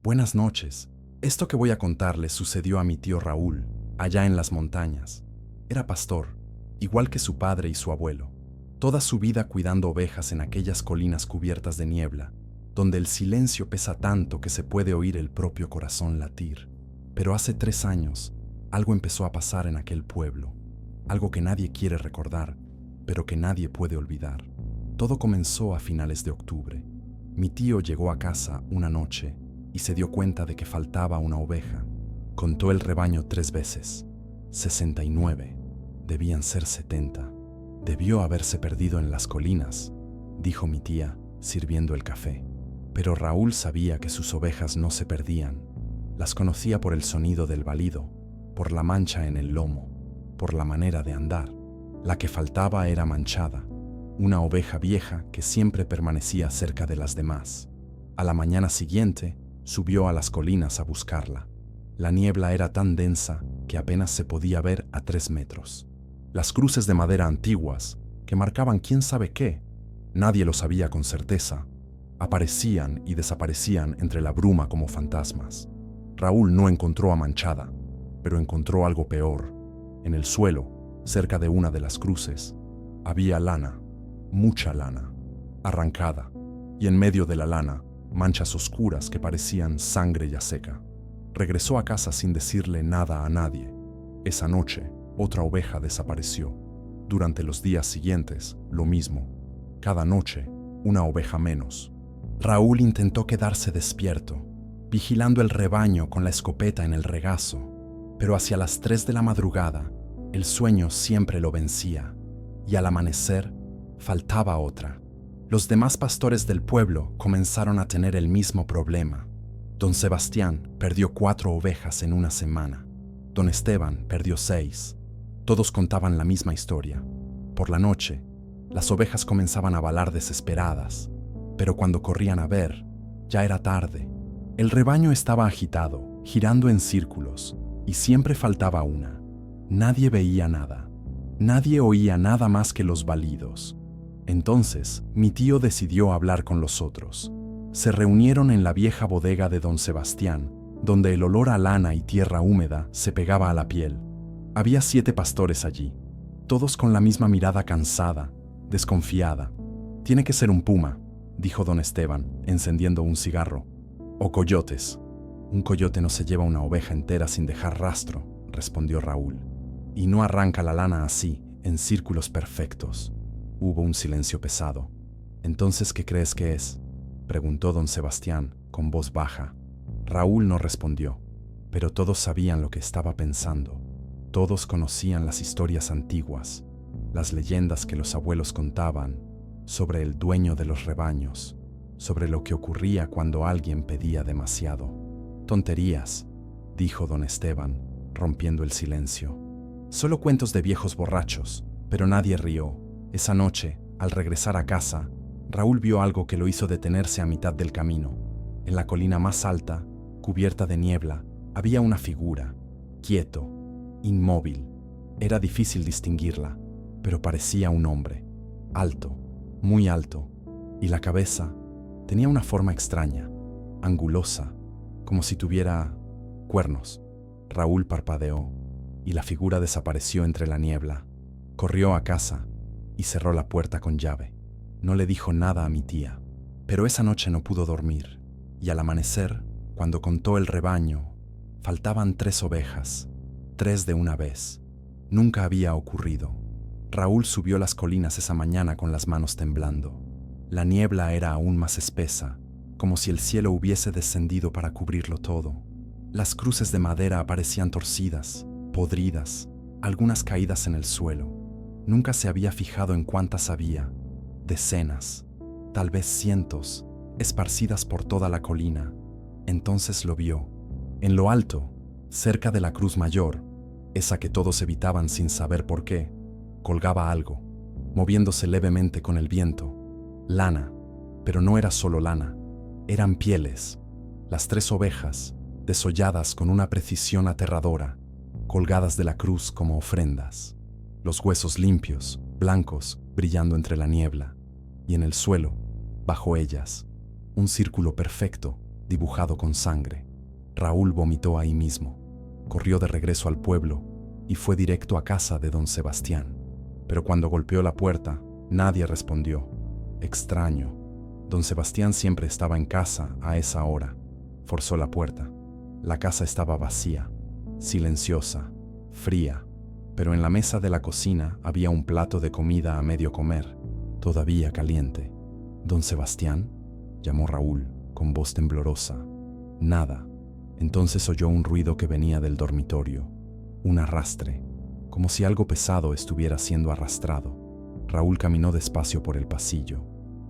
Buenas noches. Esto que voy a contarles sucedió a mi tío Raúl, allá en las montañas. Era pastor, igual que su padre y su abuelo. Toda su vida cuidando ovejas en aquellas colinas cubiertas de niebla, donde el silencio pesa tanto que se puede oír el propio corazón latir. Pero hace 3 años, algo empezó a pasar en aquel pueblo. Algo que nadie quiere recordar, pero que nadie puede olvidar. Todo comenzó a finales de octubre. Mi tío llegó a casa una noche y se dio cuenta de que faltaba una oveja. Contó el rebaño 3 veces. 69. Debían ser 70. Debió haberse perdido en las colinas, dijo mi tía, sirviendo el café. Pero Raúl sabía que sus ovejas no se perdían. Las conocía por el sonido del balido, por la mancha en el lomo, por la manera de andar. La que faltaba era Manchada, una oveja vieja que siempre permanecía cerca de las demás. A la mañana siguiente, subió a las colinas a buscarla. La niebla era tan densa que apenas se podía ver a 3 metros. Las cruces de madera antiguas, que marcaban quién sabe qué, nadie lo sabía con certeza, aparecían y desaparecían entre la bruma como fantasmas. Raúl no encontró a Manchada, pero encontró algo peor. En el suelo, cerca de una de las cruces, había lana, mucha lana, arrancada, y en medio de la lana, manchas oscuras que parecían sangre ya seca. Regresó a casa sin decirle nada a nadie. Esa noche, otra oveja desapareció. Durante los días siguientes, lo mismo. Cada noche, una oveja menos. Raúl intentó quedarse despierto, vigilando el rebaño con la escopeta en el regazo, pero hacia las 3 de la madrugada, el sueño siempre lo vencía, y al amanecer, faltaba otra. Los demás pastores del pueblo comenzaron a tener el mismo problema. Don Sebastián perdió 4 ovejas en una semana. Don Esteban perdió 6. Todos contaban la misma historia. Por la noche, las ovejas comenzaban a balar desesperadas, pero cuando corrían a ver, ya era tarde. El rebaño estaba agitado, girando en círculos, y siempre faltaba una. Nadie veía nada. Nadie oía nada más que los balidos. Entonces, mi tío decidió hablar con los otros. Se reunieron en la vieja bodega de don Sebastián, donde el olor a lana y tierra húmeda se pegaba a la piel. Había 7 pastores allí, todos con la misma mirada cansada, desconfiada. «Tiene que ser un puma», dijo don Esteban, encendiendo un cigarro. «O coyotes». «Un coyote no se lleva una oveja entera sin dejar rastro», respondió Raúl. «Y no arranca la lana así, en círculos perfectos». Hubo un silencio pesado. «¿Entonces qué crees que es?», preguntó don Sebastián, con voz baja. Raúl no respondió, pero todos sabían lo que estaba pensando. Todos conocían las historias antiguas, las leyendas que los abuelos contaban, sobre el dueño de los rebaños, sobre lo que ocurría cuando alguien pedía demasiado. «Tonterías», dijo don Esteban, rompiendo el silencio. «Solo cuentos de viejos borrachos», pero nadie rió. Esa noche, al regresar a casa, Raúl vio algo que lo hizo detenerse a mitad del camino. En la colina más alta, cubierta de niebla, había una figura, quieto, inmóvil. Era difícil distinguirla, pero parecía un hombre, alto, muy alto, y la cabeza tenía una forma extraña, angulosa, como si tuviera cuernos. Raúl parpadeó, y la figura desapareció entre la niebla. Corrió a casa y cerró la puerta con llave. No le dijo nada a mi tía, pero esa noche no pudo dormir, y al amanecer, cuando contó el rebaño, faltaban 3 ovejas, 3 de una vez. Nunca había ocurrido. Raúl subió las colinas esa mañana con las manos temblando. La niebla era aún más espesa, como si el cielo hubiese descendido para cubrirlo todo. Las cruces de madera aparecían torcidas, podridas, algunas caídas en el suelo. Nunca se había fijado en cuántas había, decenas, tal vez cientos, esparcidas por toda la colina. Entonces lo vio. En lo alto, cerca de la cruz mayor, esa que todos evitaban sin saber por qué, colgaba algo, moviéndose levemente con el viento. Lana, pero no era solo lana, eran pieles. Las 3 ovejas, desolladas con una precisión aterradora, colgadas de la cruz como ofrendas. Los huesos limpios, blancos, brillando entre la niebla, y en el suelo, bajo ellas, un círculo perfecto, dibujado con sangre. Raúl vomitó ahí mismo. Corrió de regreso al pueblo y fue directo a casa de don Sebastián. Pero cuando golpeó la puerta, nadie respondió. Extraño. Don Sebastián siempre estaba en casa a esa hora. Forzó la puerta. La casa estaba vacía, silenciosa, fría, pero en la mesa de la cocina había un plato de comida a medio comer, todavía caliente. «¿Don Sebastián?», llamó Raúl, con voz temblorosa. Nada. Entonces oyó un ruido que venía del dormitorio, un arrastre, como si algo pesado estuviera siendo arrastrado. Raúl caminó despacio por el pasillo.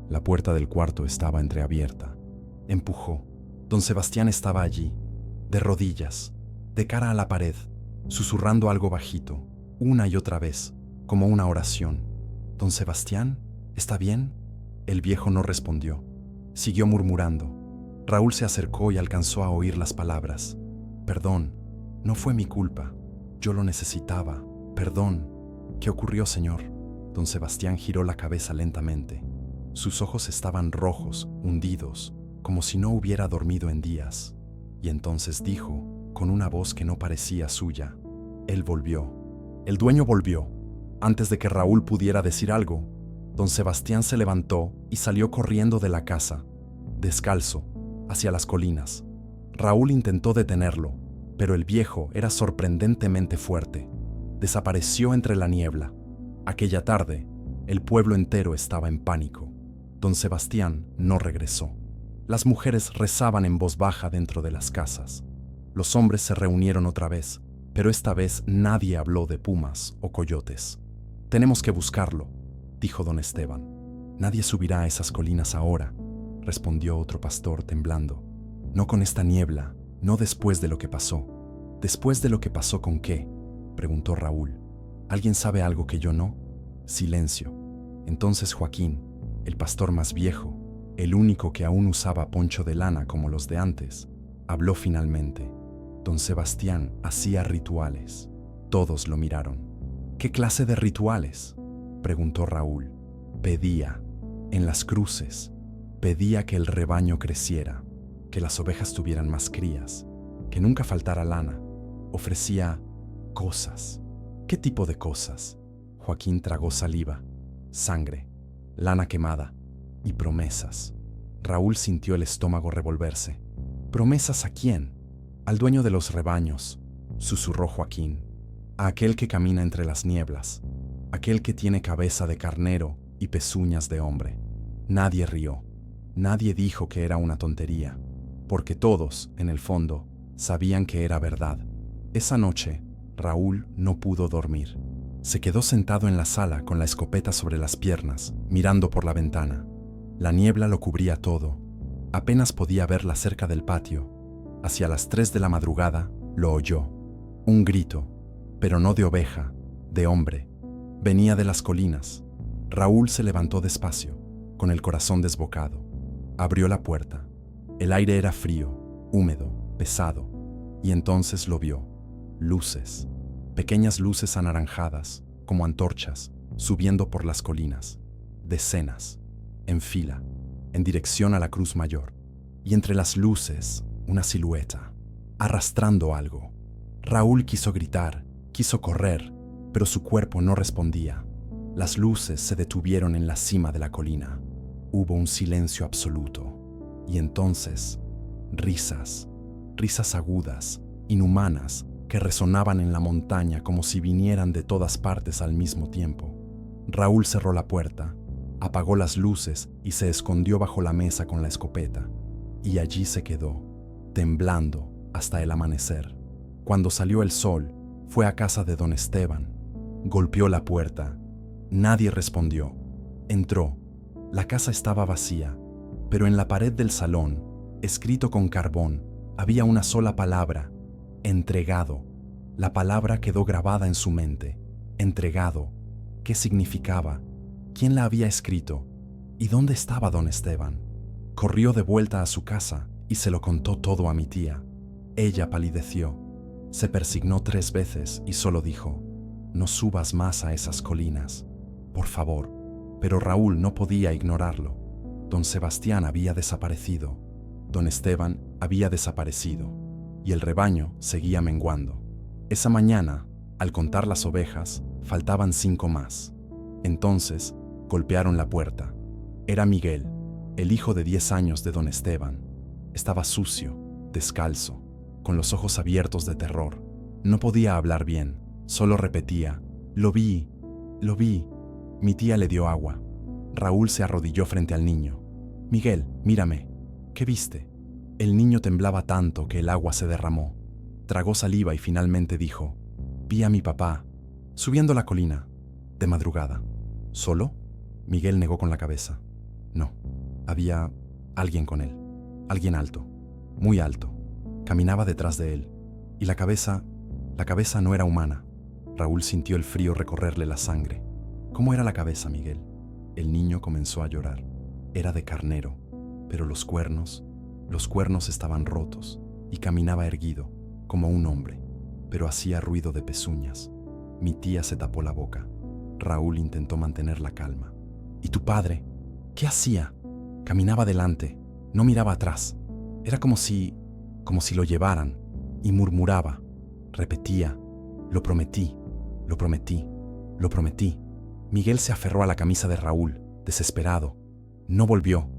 La puerta del cuarto estaba entreabierta. Empujó. Don Sebastián estaba allí, de rodillas, de cara a la pared, susurrando algo bajito, una y otra vez, como una oración. «¿Don Sebastián? ¿Está bien?». El viejo no respondió. Siguió murmurando. Raúl se acercó y alcanzó a oír las palabras. «Perdón, no fue mi culpa. Yo lo necesitaba. Perdón». «¿Qué ocurrió, señor?». Don Sebastián giró la cabeza lentamente. Sus ojos estaban rojos, hundidos, como si no hubiera dormido en días. Y entonces dijo, con una voz que no parecía suya: «Él volvió». El dueño volvió. Antes de que Raúl pudiera decir algo, don Sebastián se levantó y salió corriendo de la casa, descalzo, hacia las colinas. Raúl intentó detenerlo, pero el viejo era sorprendentemente fuerte. Desapareció entre la niebla. Aquella tarde, el pueblo entero estaba en pánico. Don Sebastián no regresó. Las mujeres rezaban en voz baja dentro de las casas. Los hombres se reunieron otra vez, pero esta vez nadie habló de pumas o coyotes. «Tenemos que buscarlo», dijo don Esteban. «Nadie subirá a esas colinas ahora», respondió otro pastor temblando. «No con esta niebla, no después de lo que pasó». «¿Después de lo que pasó con qué?», preguntó Raúl. «¿Alguien sabe algo que yo no?». Silencio. Entonces Joaquín, el pastor más viejo, el único que aún usaba poncho de lana como los de antes, habló finalmente. Don Sebastián hacía rituales. Todos lo miraron. «¿Qué clase de rituales?», preguntó Raúl. «Pedía, en las cruces, pedía que el rebaño creciera, que las ovejas tuvieran más crías, que nunca faltara lana. Ofrecía cosas». «¿Qué tipo de cosas?». Joaquín tragó saliva. «Sangre, lana quemada y promesas». Raúl sintió el estómago revolverse. «¿Promesas a quién?». «Al dueño de los rebaños», susurró Joaquín. «A aquel que camina entre las nieblas, aquel que tiene cabeza de carnero y pezuñas de hombre». Nadie rió. Nadie dijo que era una tontería, porque todos, en el fondo, sabían que era verdad. Esa noche, Raúl no pudo dormir. Se quedó sentado en la sala con la escopeta sobre las piernas, mirando por la ventana. La niebla lo cubría todo. Apenas podía verla cerca del patio. Hacia las 3 de la madrugada, lo oyó. Un grito, pero no de oveja, de hombre. Venía de las colinas. Raúl se levantó despacio, con el corazón desbocado. Abrió la puerta. El aire era frío, húmedo, pesado. Y entonces lo vio. Luces. Pequeñas luces anaranjadas, como antorchas, subiendo por las colinas. Decenas. En fila, en dirección a la Cruz Mayor. Y entre las luces, una silueta, arrastrando algo. Raúl quiso gritar, quiso correr, pero su cuerpo no respondía. Las luces se detuvieron en la cima de la colina. Hubo un silencio absoluto. Y entonces, risas, risas agudas, inhumanas, que resonaban en la montaña como si vinieran de todas partes al mismo tiempo. Raúl cerró la puerta, apagó las luces y se escondió bajo la mesa con la escopeta. Y allí se quedó, temblando hasta el amanecer. Cuando salió el sol, fue a casa de don Esteban. Golpeó la puerta. Nadie respondió. Entró. La casa estaba vacía, pero en la pared del salón, escrito con carbón, había una sola palabra: entregado. La palabra quedó grabada en su mente. Entregado. ¿Qué significaba? ¿Quién la había escrito? ¿Y dónde estaba don Esteban? Corrió de vuelta a su casa y se lo contó todo a mi tía. Ella palideció. Se persignó 3 veces y solo dijo: «No subas más a esas colinas, por favor». Pero Raúl no podía ignorarlo. Don Sebastián había desaparecido. Don Esteban había desaparecido y el rebaño seguía menguando. Esa mañana, al contar las ovejas, faltaban 5 más. Entonces, golpearon la puerta. Era Miguel, el hijo de 10 años de don Esteban. Estaba sucio, descalzo, con los ojos abiertos de terror. No podía hablar bien, solo repetía: «Lo vi, lo vi». Mi tía le dio agua. Raúl se arrodilló frente al niño. «Miguel, mírame. ¿Qué viste?». El niño temblaba tanto que el agua se derramó. Tragó saliva y finalmente dijo: «Vi a mi papá, subiendo la colina, de madrugada». «¿Solo?». Miguel negó con la cabeza. «No, había alguien con él. Alguien alto, muy alto. Caminaba detrás de él. Y la cabeza no era humana». Raúl sintió el frío recorrerle la sangre. «¿Cómo era la cabeza, Miguel?». El niño comenzó a llorar. Era de carnero, pero los cuernos estaban rotos y caminaba erguido, como un hombre, pero hacía ruido de pezuñas. Mi tía se tapó la boca. Raúl intentó mantener la calma. «¿Y tu padre? ¿Qué hacía?». «Caminaba delante, no miraba atrás. Era como si lo llevaran, y murmuraba. Repetía: «Lo prometí, lo prometí, lo prometí». Miguel se aferró a la camisa de Raúl, desesperado. «No volvió.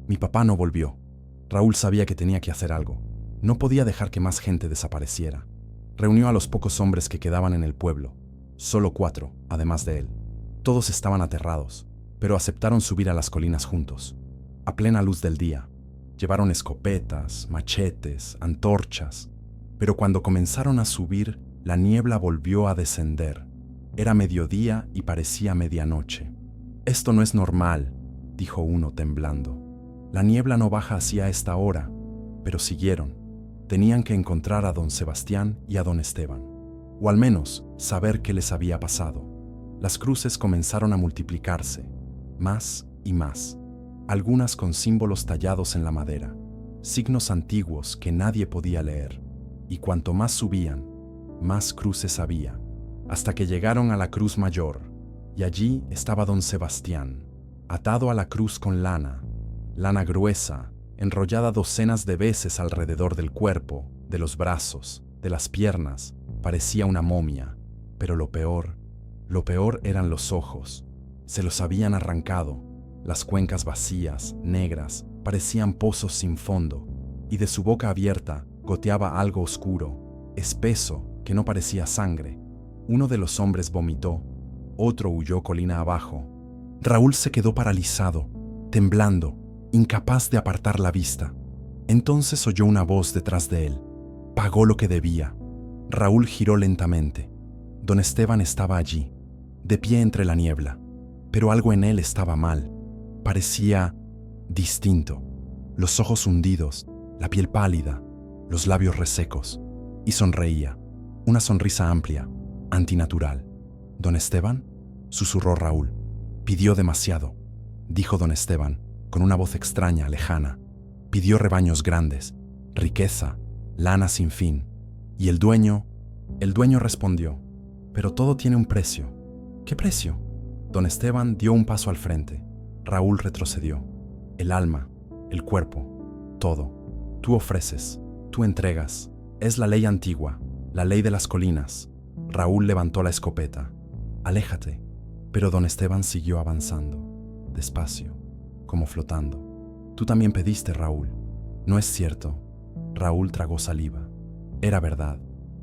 Mi papá no volvió». Raúl sabía que tenía que hacer algo. No podía dejar que más gente desapareciera. Reunió a los pocos hombres que quedaban en el pueblo. Solo 4, además de él. Todos estaban aterrados, pero aceptaron subir a las colinas juntos. A plena luz del día. Llevaron escopetas, machetes, antorchas. Pero cuando comenzaron a subir, la niebla volvió a descender. Era mediodía y parecía medianoche. «Esto no es normal», dijo uno temblando. «La niebla no baja hacia esta hora». Pero siguieron. Tenían que encontrar a don Sebastián y a don Esteban, o al menos saber qué les había pasado. Las cruces comenzaron a multiplicarse, más y más, algunas con símbolos tallados en la madera, signos antiguos que nadie podía leer, y cuanto más subían, más cruces había, hasta que llegaron a la cruz mayor, y allí estaba don Sebastián, atado a la cruz con lana gruesa, enrollada docenas de veces alrededor del cuerpo, de los brazos, de las piernas. Parecía una momia, pero lo peor eran los ojos. Se los habían arrancado. Las cuencas vacías, negras, parecían pozos sin fondo, y de su boca abierta goteaba algo oscuro, espeso, que no parecía sangre. Uno de los hombres vomitó, otro huyó colina abajo. Raúl se quedó paralizado, temblando, incapaz de apartar la vista. Entonces oyó una voz detrás de él. Pagó lo que debía. Raúl giró lentamente. Don Esteban estaba allí, de pie entre la niebla, pero algo en él estaba mal. Parecía distinto. Los ojos hundidos, la piel pálida, los labios resecos, y sonreía. Una sonrisa amplia, antinatural. «¿Don Esteban?», susurró Raúl. «Pidió demasiado», dijo don Esteban, con una voz extraña, lejana. «Pidió rebaños grandes, riqueza, lana sin fin». Y el dueño respondió: «Pero todo tiene un precio». «¿Qué precio?». Don Esteban dio un paso al frente. Raúl retrocedió. «El alma, el cuerpo, todo. Tú ofreces, tú entregas. Es la ley antigua, la ley de las colinas». Raúl levantó la escopeta. «Aléjate». Pero don Esteban siguió avanzando, despacio, como flotando. «Tú también pediste, Raúl». «No es cierto». Raúl tragó saliva. Era verdad.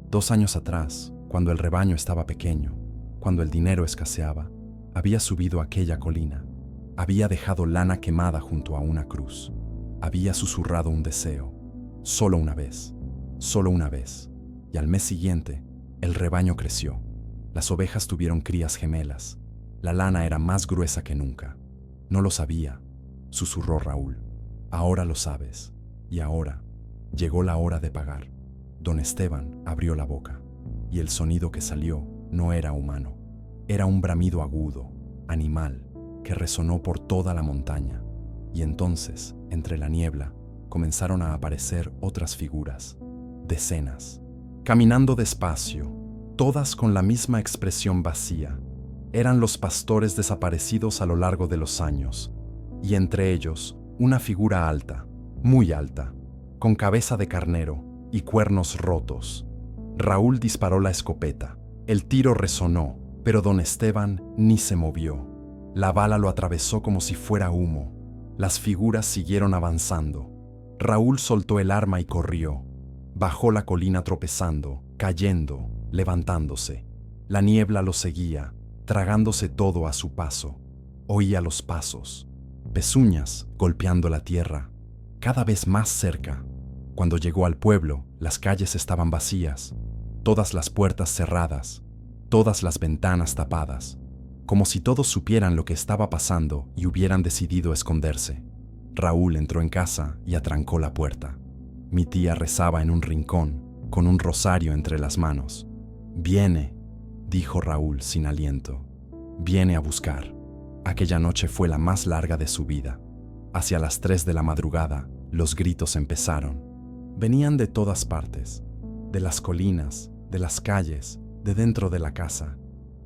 2 años atrás, cuando el rebaño estaba pequeño, cuando el dinero escaseaba, había subido aquella colina. Había dejado lana quemada junto a una cruz. Había susurrado un deseo. Solo una vez. Solo una vez. Y al mes siguiente, el rebaño creció. Las ovejas tuvieron crías gemelas. La lana era más gruesa que nunca. «No lo sabía», susurró Raúl. «Ahora lo sabes. Y ahora llegó la hora de pagar». Don Esteban abrió la boca, y el sonido que salió no era humano. Era un bramido agudo, animal, que resonó por toda la montaña. Y entonces, entre la niebla, comenzaron a aparecer otras figuras, decenas, caminando despacio, todas con la misma expresión vacía. Eran los pastores desaparecidos a lo largo de los años, y entre ellos una figura alta, muy alta, con cabeza de carnero y cuernos rotos. Raúl disparó la escopeta. El tiro resonó, pero don Esteban ni se movió. La bala lo atravesó como si fuera humo. Las figuras siguieron avanzando. Raúl soltó el arma y corrió. Bajó la colina tropezando, cayendo, levantándose. La niebla lo seguía, tragándose todo a su paso. Oía los pasos, pezuñas golpeando la tierra, cada vez más cerca. Cuando llegó al pueblo, las calles estaban vacías, todas las puertas cerradas, todas las ventanas tapadas, como si todos supieran lo que estaba pasando y hubieran decidido esconderse. Raúl entró en casa y atrancó la puerta. Mi tía rezaba en un rincón, con un rosario entre las manos. «Viene», dijo Raúl sin aliento. «Viene a buscar». Aquella noche fue la más larga de su vida. Hacia las 3 de la madrugada, los gritos empezaron. Venían de todas partes, de las colinas, de las calles, de dentro de la casa.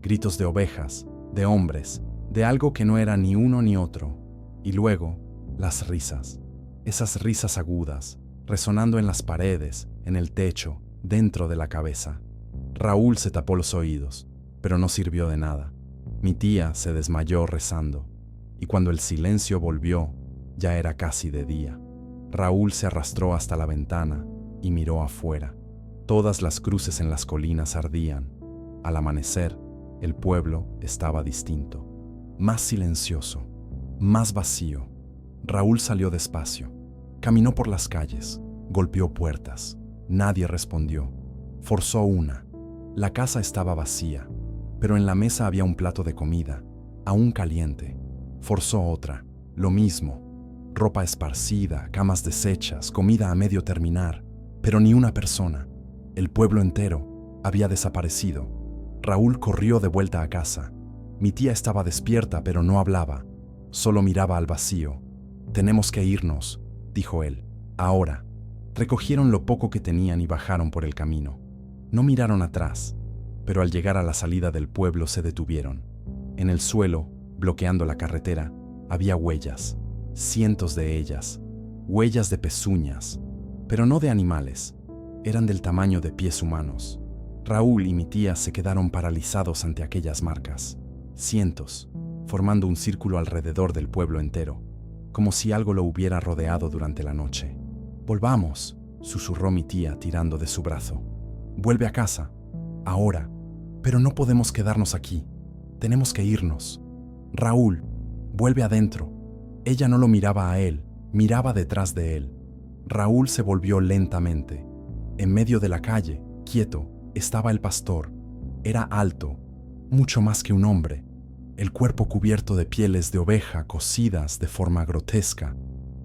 Gritos de ovejas, de hombres, de algo que no era ni uno ni otro. Y luego, las risas. Esas risas agudas, resonando en las paredes, en el techo, dentro de la cabeza. Raúl se tapó los oídos, pero no sirvió de nada. Mi tía se desmayó rezando, y cuando el silencio volvió, ya era casi de día. Raúl se arrastró hasta la ventana y miró afuera. Todas las cruces en las colinas ardían. Al amanecer, el pueblo estaba distinto, más silencioso, más vacío. Raúl salió despacio, caminó por las calles, golpeó puertas. Nadie respondió. Forzó una. La casa estaba vacía, pero en la mesa había un plato de comida, aún caliente. Forzó otra. Lo mismo. Ropa esparcida, camas deshechas, comida a medio terminar, pero ni una persona. El pueblo entero había desaparecido. Raúl corrió de vuelta a casa. Mi tía estaba despierta, pero no hablaba. Solo miraba al vacío. «Tenemos que irnos», dijo él. «Ahora». Recogieron lo poco que tenían y bajaron por el camino. No miraron atrás, pero al llegar a la salida del pueblo se detuvieron. En el suelo, bloqueando la carretera, había huellas, cientos de ellas, huellas de pezuñas, pero no de animales, eran del tamaño de pies humanos. Raúl y mi tía se quedaron paralizados ante aquellas marcas, cientos, formando un círculo alrededor del pueblo entero, como si algo lo hubiera rodeado durante la noche. «Volvamos», susurró mi tía tirando de su brazo. «Vuelve a casa, ahora, pero no podemos quedarnos aquí, tenemos que irnos. Raúl, vuelve adentro». Ella no lo miraba a él, miraba detrás de él. Raúl se volvió lentamente. En medio de la calle, quieto, estaba el pastor. Era alto, mucho más que un hombre, el cuerpo cubierto de pieles de oveja cosidas de forma grotesca,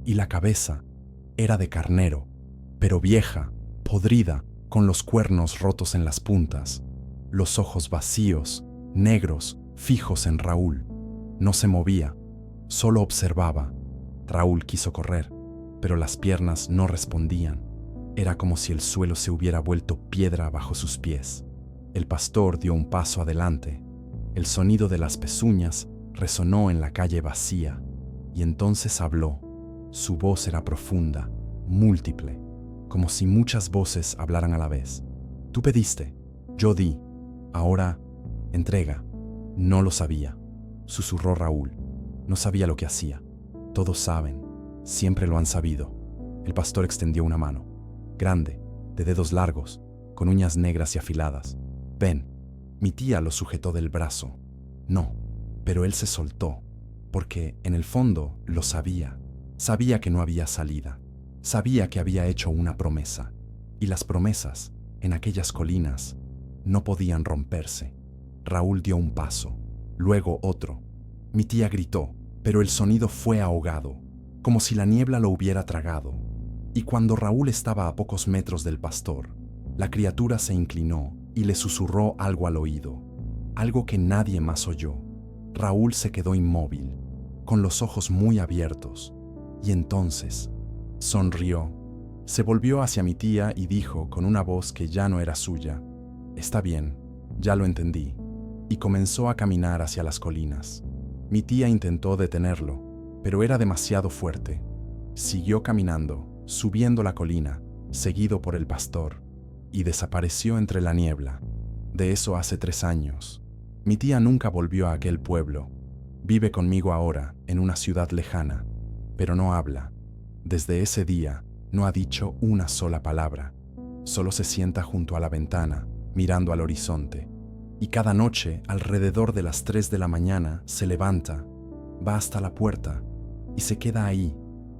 y la cabeza era de carnero, pero vieja, podrida, con los cuernos rotos en las puntas, los ojos vacíos, negros, fijos en Raúl. No se movía, solo observaba. Raúl quiso correr, pero las piernas no respondían. Era como si el suelo se hubiera vuelto piedra bajo sus pies. El pastor dio un paso adelante. El sonido de las pezuñas resonó en la calle vacía, y entonces habló. Su voz era profunda, múltiple, como si muchas voces hablaran a la vez. «Tú pediste, yo di, ahora, entrega». «No lo sabía», susurró Raúl. «No sabía lo que hacía. Todos saben, siempre lo han sabido». El pastor extendió una mano, grande, de dedos largos, con uñas negras y afiladas. «Ven». Mi tía lo sujetó del brazo. No, pero él se soltó, porque en el fondo lo sabía. Sabía que no había salida. Sabía que había hecho una promesa. Y las promesas, en aquellas colinas, no podían romperse. Raúl dio un paso, luego otro. Mi tía gritó, pero el sonido fue ahogado, como si la niebla lo hubiera tragado. Y cuando Raúl estaba a pocos metros del pastor, la criatura se inclinó y le susurró algo al oído, algo que nadie más oyó. Raúl se quedó inmóvil, con los ojos muy abiertos, y entonces sonrió. Se volvió hacia mi tía y dijo con una voz que ya no era suya: «Está bien, ya lo entendí», y comenzó a caminar hacia las colinas. Mi tía intentó detenerlo, pero era demasiado fuerte. Siguió caminando, subiendo la colina, seguido por el pastor, y desapareció entre la niebla. De eso hace 3 años. Mi tía nunca volvió a aquel pueblo. Vive conmigo ahora, en una ciudad lejana, pero no habla. Desde ese día, no ha dicho una sola palabra. Solo se sienta junto a la ventana, mirando al horizonte. Y cada noche, alrededor de las 3 de la mañana, se levanta, va hasta la puerta y se queda ahí,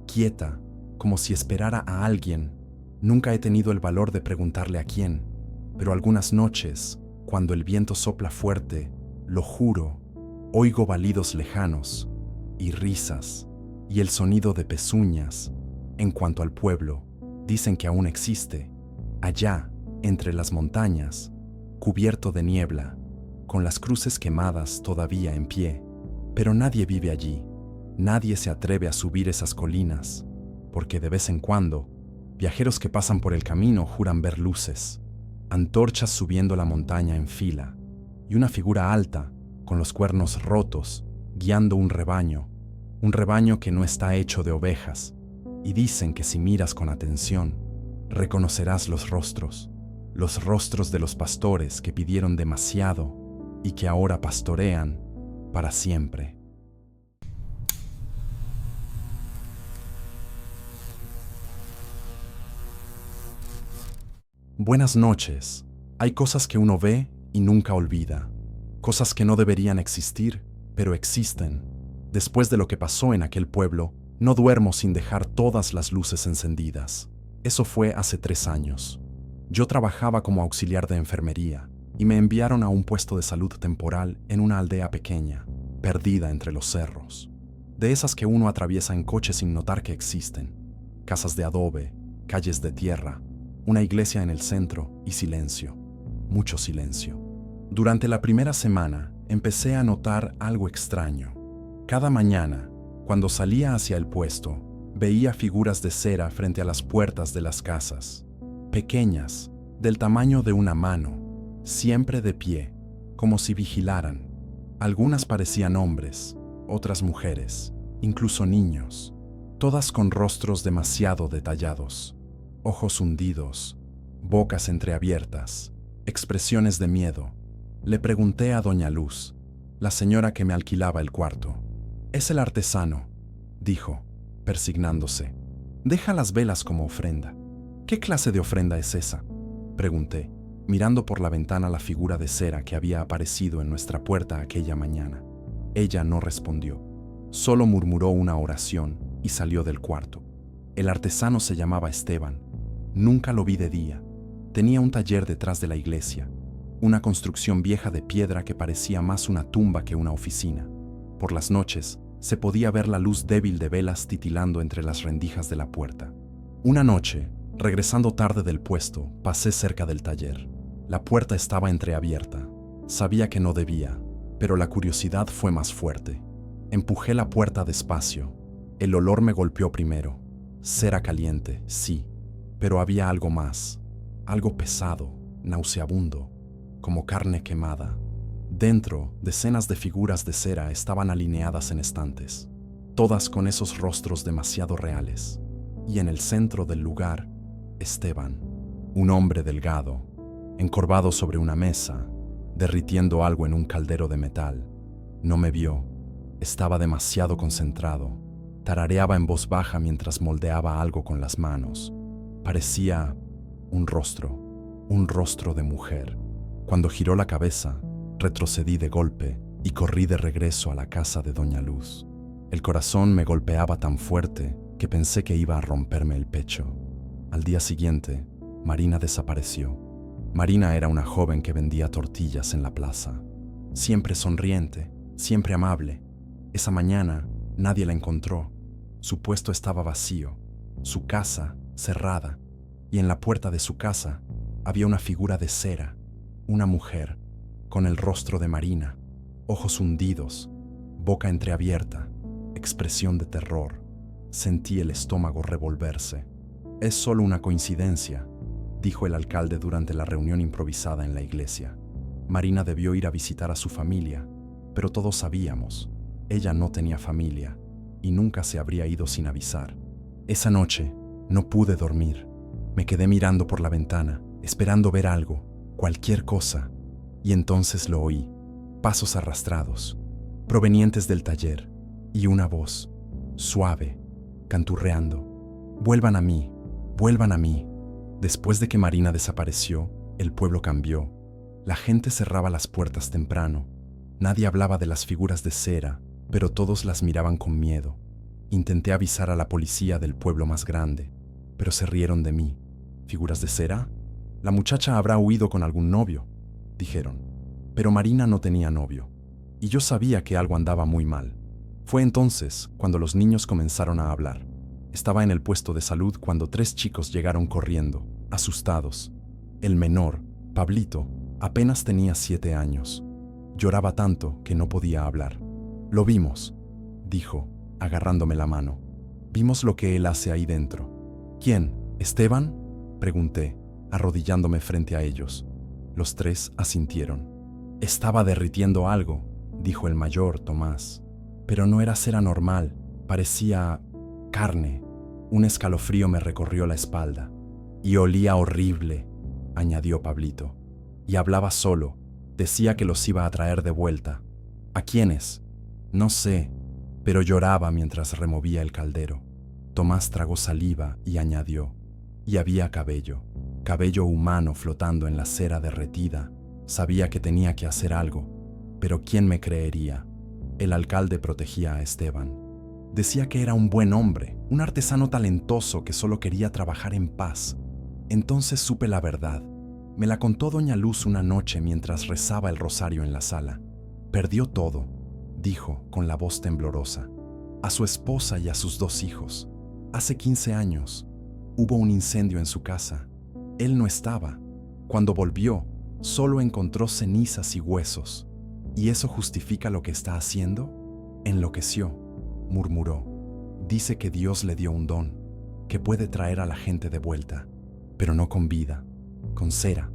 quieta, como si esperara a alguien. Nunca he tenido el valor de preguntarle a quién, pero algunas noches, cuando el viento sopla fuerte, lo juro, oigo balidos lejanos y risas y el sonido de pezuñas. En cuanto al pueblo, dicen que aún existe, allá, entre las montañas, cubierto de niebla, con las cruces quemadas todavía en pie. Pero nadie vive allí, nadie se atreve a subir esas colinas, porque de vez en cuando, viajeros que pasan por el camino juran ver luces, antorchas subiendo la montaña en fila, y una figura alta, con los cuernos rotos, guiando un rebaño que no está hecho de ovejas, y dicen que si miras con atención, reconocerás los rostros de los pastores que pidieron demasiado y que ahora pastorean para siempre. Buenas noches. Hay cosas que uno ve y nunca olvida. Cosas que no deberían existir, pero existen. Después de lo que pasó en aquel pueblo, no duermo sin dejar todas las luces encendidas. Eso fue hace 3 años. Yo trabajaba como auxiliar de enfermería y me enviaron a un puesto de salud temporal en una aldea pequeña, perdida entre los cerros. De esas que uno atraviesa en coche sin notar que existen. Casas de adobe, calles de tierra, una iglesia en el centro y silencio. Mucho silencio. Durante la primera semana empecé a notar algo extraño. Cada mañana, cuando salía hacia el puesto, veía figuras de cera frente a las puertas de las casas. Pequeñas, del tamaño de una mano, siempre de pie, como si vigilaran. Algunas parecían hombres, otras mujeres, incluso niños, todas con rostros demasiado detallados, ojos hundidos, bocas entreabiertas, expresiones de miedo. Le pregunté a doña Luz, la señora que me alquilaba el cuarto. «Es el artesano», dijo, persignándose. «Deja las velas como ofrenda». «¿Qué clase de ofrenda es esa?», pregunté, mirando por la ventana la figura de cera que había aparecido en nuestra puerta aquella mañana. Ella no respondió, solo murmuró una oración y salió del cuarto. El artesano se llamaba Esteban. Nunca lo vi de día. Tenía un taller detrás de la iglesia, una construcción vieja de piedra que parecía más una tumba que una oficina. Por las noches se podía ver la luz débil de velas titilando entre las rendijas de la puerta. Una noche, regresando tarde del puesto, pasé cerca del taller. La puerta estaba entreabierta. Sabía que no debía, pero la curiosidad fue más fuerte. Empujé la puerta despacio. El olor me golpeó primero. Cera caliente, sí, pero había algo más. Algo pesado, nauseabundo, como carne quemada. Dentro, decenas de figuras de cera estaban alineadas en estantes, todas con esos rostros demasiado reales. Y en el centro del lugar, Esteban, un hombre delgado, encorvado sobre una mesa, derritiendo algo en un caldero de metal. No me vio. Estaba demasiado concentrado. Tarareaba en voz baja mientras moldeaba algo con las manos. Parecía un rostro de mujer. Cuando giró la cabeza, retrocedí de golpe y corrí de regreso a la casa de doña Luz. El corazón me golpeaba tan fuerte que pensé que iba a romperme el pecho. Al día siguiente, Marina desapareció. Marina era una joven que vendía tortillas en la plaza. Siempre sonriente, siempre amable. Esa mañana nadie la encontró. Su puesto estaba vacío, su casa cerrada, y en la puerta de su casa había una figura de cera, una mujer, con el rostro de Marina, ojos hundidos, boca entreabierta, expresión de terror. Sentí el estómago revolverse. «Es solo una coincidencia», dijo el alcalde durante la reunión improvisada en la iglesia. Marina debió ir a visitar a su familia, pero todos sabíamos, ella no tenía familia y nunca se habría ido sin avisar. Esa noche, No pude dormir. Me quedé mirando por la ventana, esperando ver algo, cualquier cosa, y entonces lo oí. Pasos arrastrados, provenientes del taller, y una voz, suave, canturreando. Vuelvan a mí, vuelvan a mí. Después de que Marina desapareció, el pueblo cambió. La gente cerraba las puertas temprano. Nadie hablaba de las figuras de cera, pero todos las miraban con miedo. Intenté avisar a la policía del pueblo más grande, pero se rieron de mí. ¿Figuras de cera? La muchacha habrá huido con algún novio, dijeron. Pero Marina no tenía novio, y yo sabía que algo andaba muy mal. Fue entonces cuando los niños comenzaron a hablar. Estaba en el puesto de salud cuando 3 chicos llegaron corriendo, asustados. El menor, Pablito, apenas tenía 7 años. Lloraba tanto que no podía hablar. Lo vimos, dijo, agarrándome la mano. Vimos lo que él hace ahí dentro. ¿Quién? ¿Esteban? Pregunté, arrodillándome frente a ellos. Los 3 asintieron. Estaba derritiendo algo, dijo el mayor, Tomás. Pero no era cera normal, parecía carne. Un escalofrío me recorrió la espalda. Y olía horrible, añadió Pablito. Y hablaba solo, decía que los iba a traer de vuelta. ¿A quiénes? No sé, pero lloraba mientras removía el caldero. Tomás tragó saliva y añadió. Y había cabello, cabello humano flotando en la cera derretida. Sabía que tenía que hacer algo, pero ¿quién me creería? El alcalde protegía a Esteban. Decía que era un buen hombre, un artesano talentoso que solo quería trabajar en paz. Entonces supe la verdad. Me la contó doña Luz una noche mientras rezaba el rosario en la sala. Perdió todo, dijo con la voz temblorosa. A su esposa y a sus 2 hijos. Hace 15 años, hubo un incendio en su casa. Él no estaba. Cuando volvió, solo encontró cenizas y huesos. ¿Y eso justifica lo que está haciendo? Enloqueció, murmuró. Dice que Dios le dio un don, que puede traer a la gente de vuelta, pero no con vida, con cera.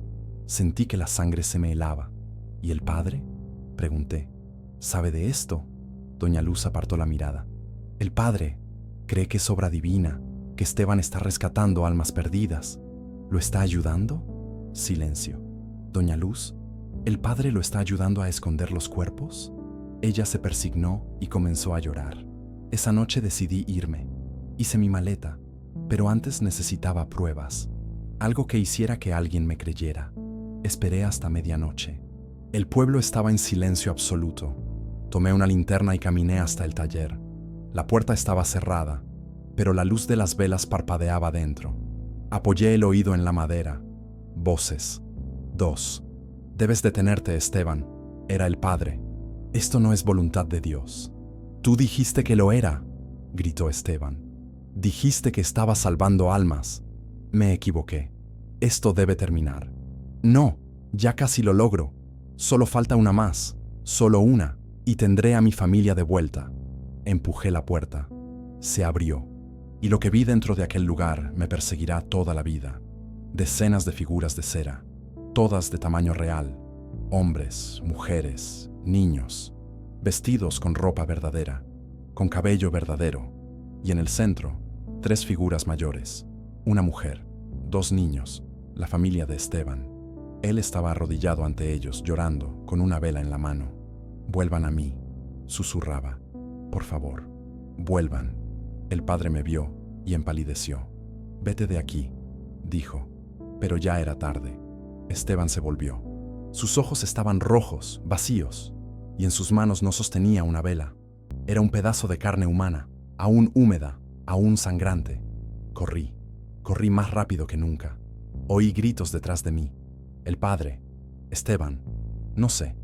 Sentí que la sangre se me helaba. ¿Y el padre? Pregunté. ¿Sabe de esto? Doña Luz apartó la mirada. El padre cree que es obra divina, que Esteban está rescatando almas perdidas. ¿Lo está ayudando? Silencio. Doña Luz, ¿el padre lo está ayudando a esconder los cuerpos? Ella se persignó y comenzó a llorar. Esa noche decidí irme. Hice mi maleta, pero antes necesitaba pruebas. Algo que hiciera que alguien me creyera. Esperé hasta medianoche. El pueblo estaba en silencio absoluto. Tomé una linterna y caminé hasta el taller. La puerta estaba cerrada, pero la luz de las velas parpadeaba dentro. Apoyé el oído en la madera. Voces. 2. Debes detenerte, Esteban. Era el padre. Esto no es voluntad de Dios. Tú dijiste que lo era, gritó Esteban. Dijiste que estaba salvando almas. Me equivoqué. Esto debe terminar. No, ya casi lo logro. Solo falta una más, solo una, y tendré a mi familia de vuelta. Empujé la puerta. Se abrió, y lo que vi dentro de aquel lugar me perseguirá toda la vida. Decenas de figuras de cera, todas de tamaño real, hombres, mujeres, niños, vestidos con ropa verdadera, con cabello verdadero, y en el centro, 3 figuras mayores, una mujer, 2 niños, la familia de Esteban. Él estaba arrodillado ante ellos, llorando, con una vela en la mano. «Vuelvan a mí», susurraba. «Por favor, vuelvan». El padre me vio y empalideció. «Vete de aquí», dijo. Pero ya era tarde. Esteban se volvió. Sus ojos estaban rojos, vacíos, y en sus manos no sostenía una vela. Era un pedazo de carne humana, aún húmeda, aún sangrante. Corrí más rápido que nunca. Oí gritos detrás de mí. El padre, Esteban, no sé.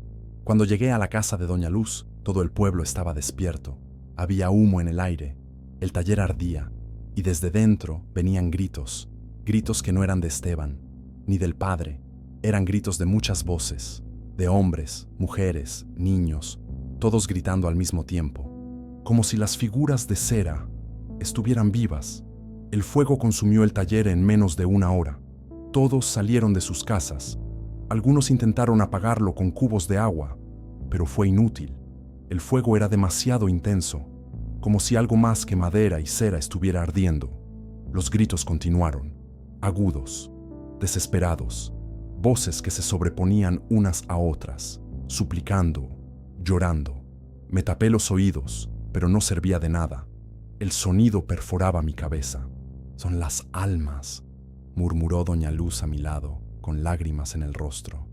Cuando llegué a la casa de doña Luz, todo el pueblo estaba despierto. Había humo en el aire, el taller ardía, y desde dentro venían gritos, gritos que no eran de Esteban, ni del padre. Eran gritos de muchas voces, de hombres, mujeres, niños, todos gritando al mismo tiempo, como si las figuras de cera estuvieran vivas. El fuego consumió el taller en menos de una hora. Todos salieron de sus casas. Algunos intentaron apagarlo con cubos de agua, pero fue inútil. El fuego era demasiado intenso, como si algo más que madera y cera estuviera ardiendo. Los gritos continuaron, agudos, desesperados, voces que se sobreponían unas a otras, suplicando, llorando. Me tapé los oídos, pero no servía de nada. El sonido perforaba mi cabeza. «Son las almas», murmuró doña Luz a mi lado, con lágrimas en el rostro.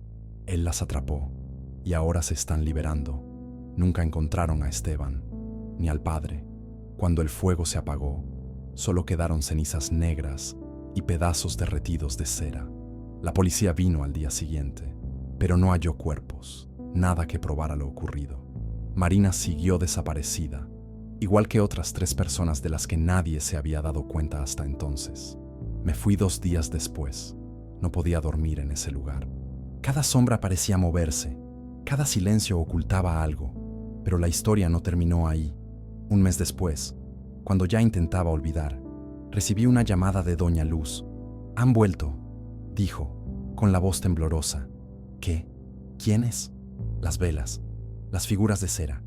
Él las atrapó, y ahora se están liberando. Nunca encontraron a Esteban, ni al padre. Cuando el fuego se apagó, solo quedaron cenizas negras y pedazos derretidos de cera. La policía vino al día siguiente, pero no halló cuerpos, nada que probara lo ocurrido. Marina siguió desaparecida, igual que otras 3 personas de las que nadie se había dado cuenta hasta entonces. Me fui 2 días después. No podía dormir en ese lugar. Cada sombra parecía moverse, cada silencio ocultaba algo, pero la historia no terminó ahí. Un mes después, cuando ya intentaba olvidar, recibí una llamada de doña Luz. «Han vuelto», dijo, con la voz temblorosa. «¿Qué? ¿Quiénes?» «Las velas, las figuras de cera.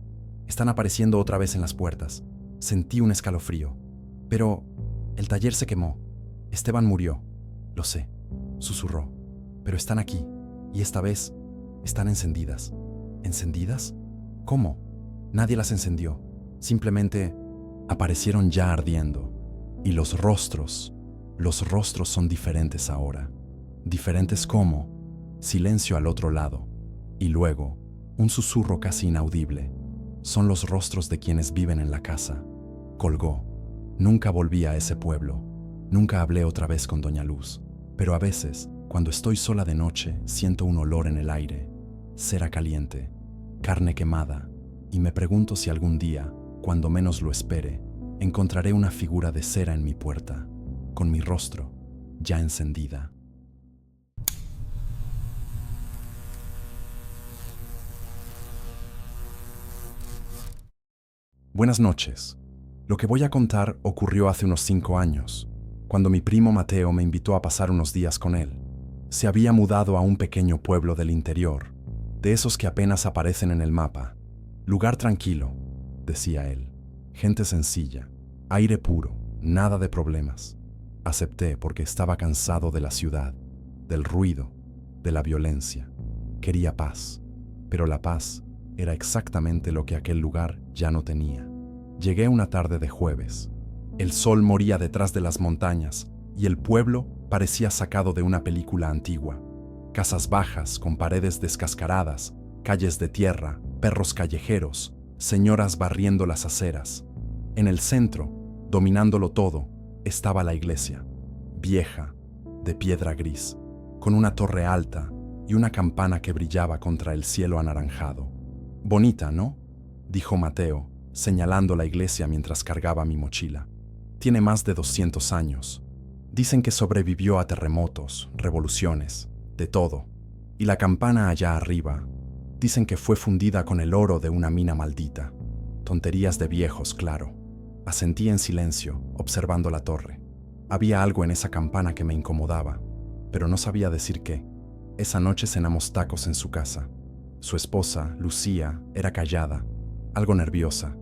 Están apareciendo otra vez en las puertas». Sentí un escalofrío. «Pero el taller se quemó. Esteban murió». «Lo sé», susurró. «Pero están aquí, y esta vez están encendidas». ¿Encendidas? ¿Cómo? Nadie las encendió. Simplemente aparecieron ya ardiendo. Y los rostros son diferentes ahora. Diferentes como silencio al otro lado. Y luego, un susurro casi inaudible. Son los rostros de quienes viven en la casa. Colgó. Nunca volví a ese pueblo. Nunca hablé otra vez con doña Luz. Pero a veces, cuando estoy sola de noche, siento un olor en el aire. Cera caliente, carne quemada, y me pregunto si algún día, cuando menos lo espere, encontraré una figura de cera en mi puerta, con mi rostro ya encendida. Buenas noches. Lo que voy a contar ocurrió hace unos 5 años, cuando mi primo Mateo me invitó a pasar unos días con él. Se había mudado a un pequeño pueblo del interior, de esos que apenas aparecen en el mapa. Lugar tranquilo, decía él. Gente sencilla, aire puro, nada de problemas. Acepté porque estaba cansado de la ciudad, del ruido, de la violencia. Quería paz, pero la paz era exactamente lo que aquel lugar ya no tenía. Llegué una tarde de jueves. El sol moría detrás de las montañas y el pueblo parecía sacado de una película antigua. Casas bajas con paredes descascaradas, calles de tierra, perros callejeros, señoras barriendo las aceras. En el centro, dominándolo todo, estaba la iglesia, vieja, de piedra gris, con una torre alta y una campana que brillaba contra el cielo anaranjado. «Bonita, ¿no?», dijo Mateo, señalando la iglesia mientras cargaba mi mochila. «Tiene más de 200 años. Dicen que sobrevivió a terremotos, revoluciones, de todo. Y la campana allá arriba, dicen que fue fundida con el oro de una mina maldita. Tonterías de viejos, claro». Asentí en silencio, observando la torre. Había algo en esa campana que me incomodaba, pero no sabía decir qué. Esa noche cenamos tacos en su casa. Su esposa, Lucía, era callada, algo nerviosa.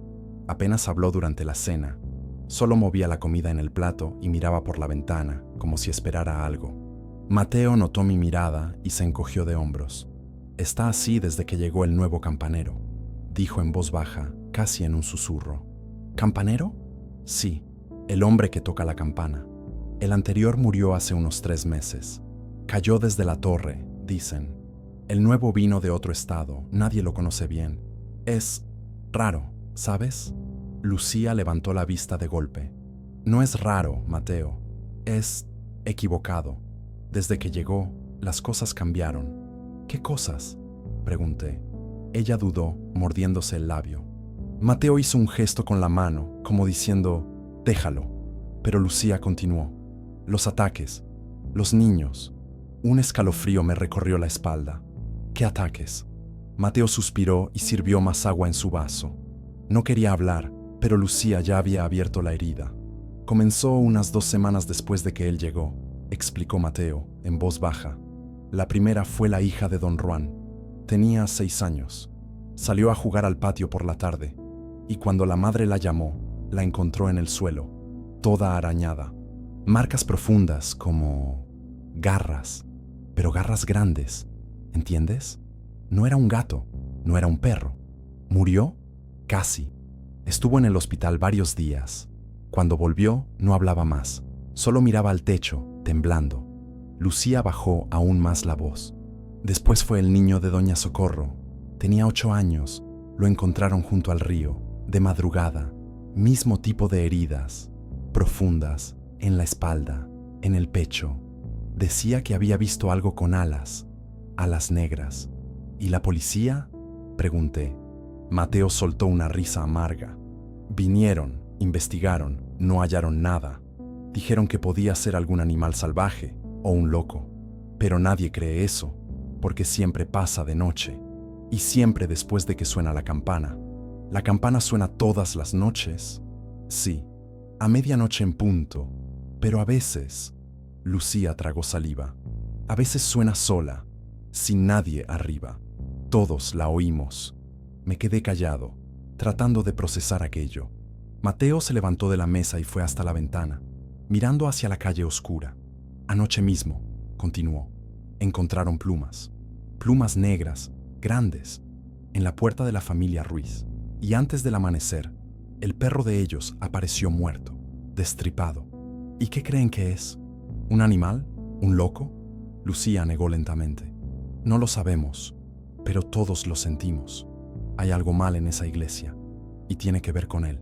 Apenas habló durante la cena. Solo movía la comida en el plato y miraba por la ventana, como si esperara algo. Mateo notó mi mirada y se encogió de hombros. «Está así desde que llegó el nuevo campanero», dijo en voz baja, casi en un susurro. «¿Campanero?» «Sí, el hombre que toca la campana. El anterior murió hace unos 3 meses. Cayó desde la torre, dicen. El nuevo vino de otro estado, nadie lo conoce bien. Es raro, ¿sabes?» Lucía levantó la vista de golpe. «No es raro, Mateo. Es equivocado. Desde que llegó, las cosas cambiaron». «¿Qué cosas?», pregunté. Ella dudó, mordiéndose el labio. Mateo hizo un gesto con la mano, como diciendo, «Déjalo». Pero Lucía continuó. «Los ataques, los niños». Un escalofrío me recorrió la espalda. «¿Qué ataques?». Mateo suspiró y sirvió más agua en su vaso. No quería hablar, pero Lucía ya había abierto la herida. «Comenzó unas 2 semanas después de que él llegó», explicó Mateo, en voz baja. «La primera fue la hija de don Juan. Tenía 6 años. Salió a jugar al patio por la tarde, y cuando la madre la llamó, la encontró en el suelo, toda arañada. Marcas profundas como garras, pero garras grandes, ¿entiendes? No era un gato, no era un perro. ¿Murió? Casi. Estuvo en el hospital varios días. Cuando volvió, no hablaba más. Solo miraba al techo, temblando. Lucía bajó aún más la voz. Después fue el niño de Doña Socorro. Tenía 8 años. Lo encontraron junto al río, de madrugada. Mismo tipo de heridas, profundas, en la espalda, en el pecho. Decía que había visto algo con alas, alas negras. ¿Y la policía? Pregunté. Mateo soltó una risa amarga. Vinieron, investigaron, no hallaron nada. Dijeron que podía ser algún animal salvaje o un loco. Pero nadie cree eso, porque siempre pasa de noche. Y siempre después de que suena la campana. La campana suena todas las noches. Sí, a medianoche en punto. Pero a veces, Lucía tragó saliva. A veces suena sola, sin nadie arriba. Todos la oímos. Me quedé callado, tratando de procesar aquello. Mateo se levantó de la mesa y fue hasta la ventana, mirando hacia la calle oscura. Anoche mismo, continuó, encontraron plumas. Plumas negras, grandes, en la puerta de la familia Ruiz. Y antes del amanecer, el perro de ellos apareció muerto, destripado. ¿Y qué creen que es? ¿Un animal? ¿Un loco? Lucía negó lentamente. No lo sabemos, pero todos lo sentimos. Hay algo mal en esa iglesia, y tiene que ver con él.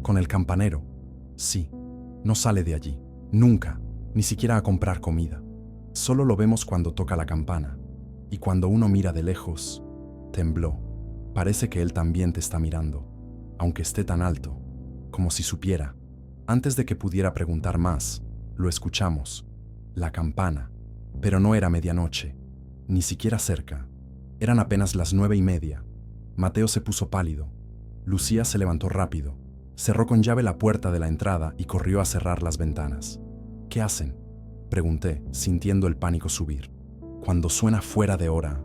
Con el campanero. Sí, no sale de allí, nunca, ni siquiera a comprar comida. Solo lo vemos cuando toca la campana, y cuando uno mira de lejos, tembló. Parece que él también te está mirando, aunque esté tan alto, como si supiera. Antes de que pudiera preguntar más, lo escuchamos. La campana. Pero no era medianoche, ni siquiera cerca. Eran apenas las 9:30. Mateo se puso pálido. Lucía se levantó rápido, cerró con llave la puerta de la entrada y corrió a cerrar las ventanas. ¿Qué hacen?, pregunté, sintiendo el pánico subir. Cuando suena fuera de hora,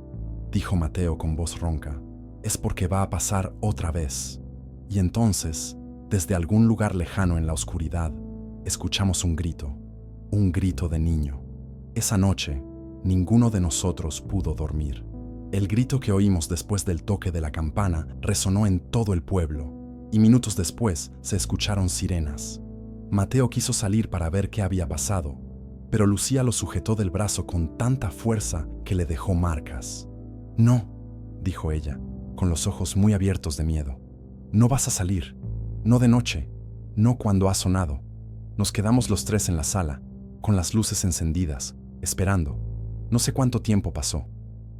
dijo Mateo con voz ronca, es porque va a pasar otra vez. Y entonces, desde algún lugar lejano en la oscuridad, escuchamos un grito de niño. Esa noche, ninguno de nosotros pudo dormir. El grito que oímos después del toque de la campana resonó en todo el pueblo, y minutos después se escucharon sirenas. Mateo quiso salir para ver qué había pasado, pero Lucía lo sujetó del brazo con tanta fuerza que le dejó marcas. No, dijo ella, con los ojos muy abiertos de miedo. No vas a salir, no de noche, no cuando ha sonado. Nos quedamos los tres en la sala, con las luces encendidas, esperando. No sé cuánto tiempo pasó.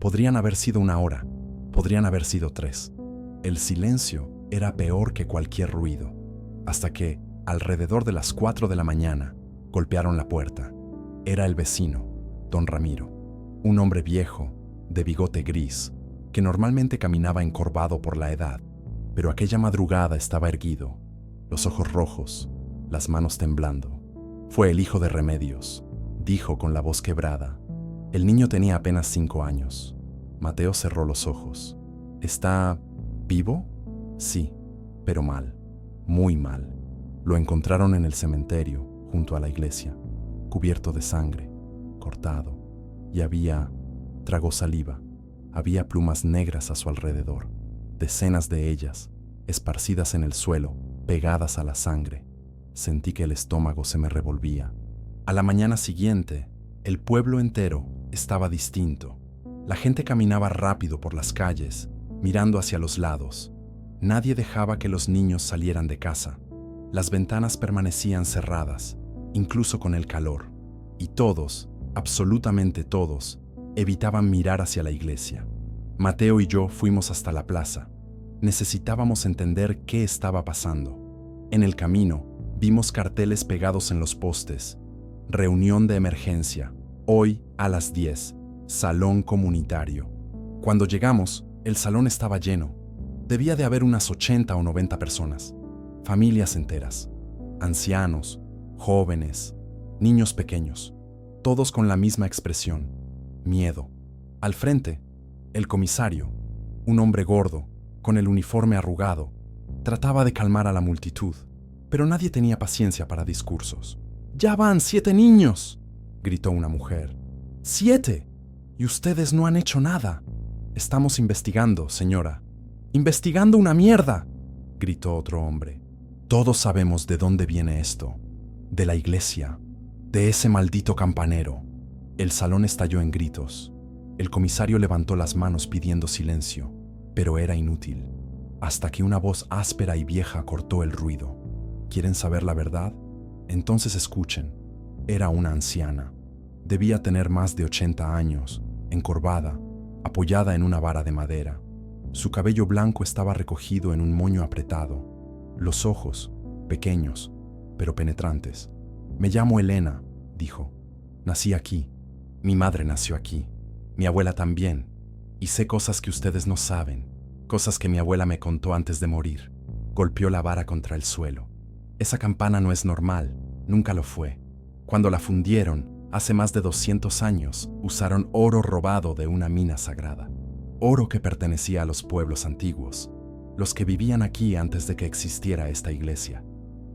Podrían haber sido 1 hora, podrían haber sido 3. El silencio era peor que cualquier ruido, hasta que, alrededor de las 4 de la mañana, golpearon la puerta. Era el vecino, don Ramiro, un hombre viejo, de bigote gris, que normalmente caminaba encorvado por la edad, pero aquella madrugada estaba erguido, los ojos rojos, las manos temblando. Fue el hijo de Remedios, dijo con la voz quebrada. El niño tenía apenas 5 años. Mateo cerró los ojos. ¿Está vivo? Sí, pero mal, muy mal. Lo encontraron en el cementerio, junto a la iglesia, cubierto de sangre, cortado, y tragó saliva. Había plumas negras a su alrededor, decenas de ellas, esparcidas en el suelo, pegadas a la sangre. Sentí que el estómago se me revolvía. A la mañana siguiente, el pueblo entero estaba distinto. La gente caminaba rápido por las calles, mirando hacia los lados. Nadie dejaba que los niños salieran de casa. Las ventanas permanecían cerradas, incluso con el calor. Y todos, absolutamente todos, evitaban mirar hacia la iglesia. Mateo y yo fuimos hasta la plaza. Necesitábamos entender qué estaba pasando. En el camino, vimos carteles pegados en los postes. Reunión de emergencia. Hoy a las 10. Salón comunitario. Cuando llegamos, el salón estaba lleno. Debía de haber unas 80 o 90 personas. Familias enteras. Ancianos, jóvenes, niños pequeños. Todos con la misma expresión. Miedo. Al frente, el comisario, un hombre gordo, con el uniforme arrugado, trataba de calmar a la multitud, pero nadie tenía paciencia para discursos. ¡Ya van 7 niños!, gritó una mujer. ¡7! Y ustedes no han hecho nada. Estamos investigando, señora. ¡Investigando una mierda!, gritó otro hombre. Todos sabemos de dónde viene esto. De la iglesia. De ese maldito campanero. El salón estalló en gritos. El comisario levantó las manos pidiendo silencio, pero era inútil, hasta que una voz áspera y vieja cortó el ruido. ¿Quieren saber la verdad? Entonces escuchen. Era una anciana. Debía tener más de 80 años, encorvada, apoyada en una vara de madera. Su cabello blanco estaba recogido en un moño apretado. Los ojos, pequeños, pero penetrantes. «Me llamo Elena», dijo. «Nací aquí. Mi madre nació aquí. Mi abuela también. Y sé cosas que ustedes no saben, cosas que mi abuela me contó antes de morir». Golpeó la vara contra el suelo. «Esa campana no es normal, nunca lo fue. Cuando la fundieron, hace más de 200 años, usaron oro robado de una mina sagrada. Oro que pertenecía a los pueblos antiguos, los que vivían aquí antes de que existiera esta iglesia.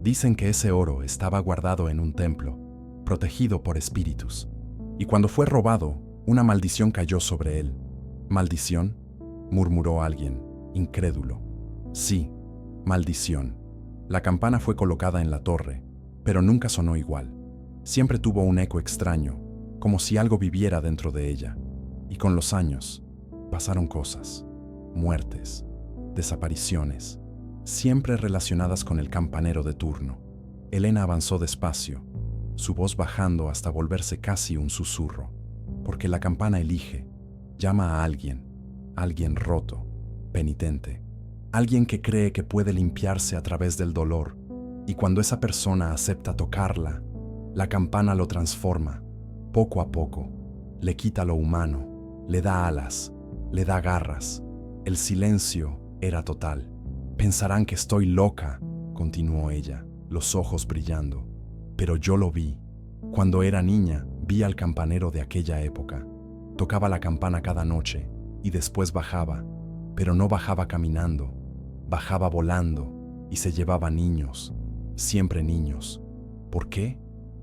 Dicen que ese oro estaba guardado en un templo, protegido por espíritus. Y cuando fue robado, una maldición cayó sobre él». «¿Maldición?», murmuró alguien, incrédulo. «Sí, maldición. La campana fue colocada en la torre, pero nunca sonó igual. Siempre tuvo un eco extraño, como si algo viviera dentro de ella. Y con los años, pasaron cosas, muertes, desapariciones, siempre relacionadas con el campanero de turno». Elena avanzó despacio, su voz bajando hasta volverse casi un susurro. «Porque la campana elige, llama a alguien roto, penitente, alguien que cree que puede limpiarse a través del dolor, y cuando esa persona acepta tocarla, la campana lo transforma, poco a poco, le quita lo humano, le da alas, le da garras. El silencio era total. Pensarán que estoy loca», continuó ella, los ojos brillando. «Pero yo lo vi. Cuando era niña, vi al campanero de aquella época. Tocaba la campana cada noche y después bajaba, pero no bajaba caminando, bajaba volando y se llevaba niños, siempre niños». «¿Por qué?»,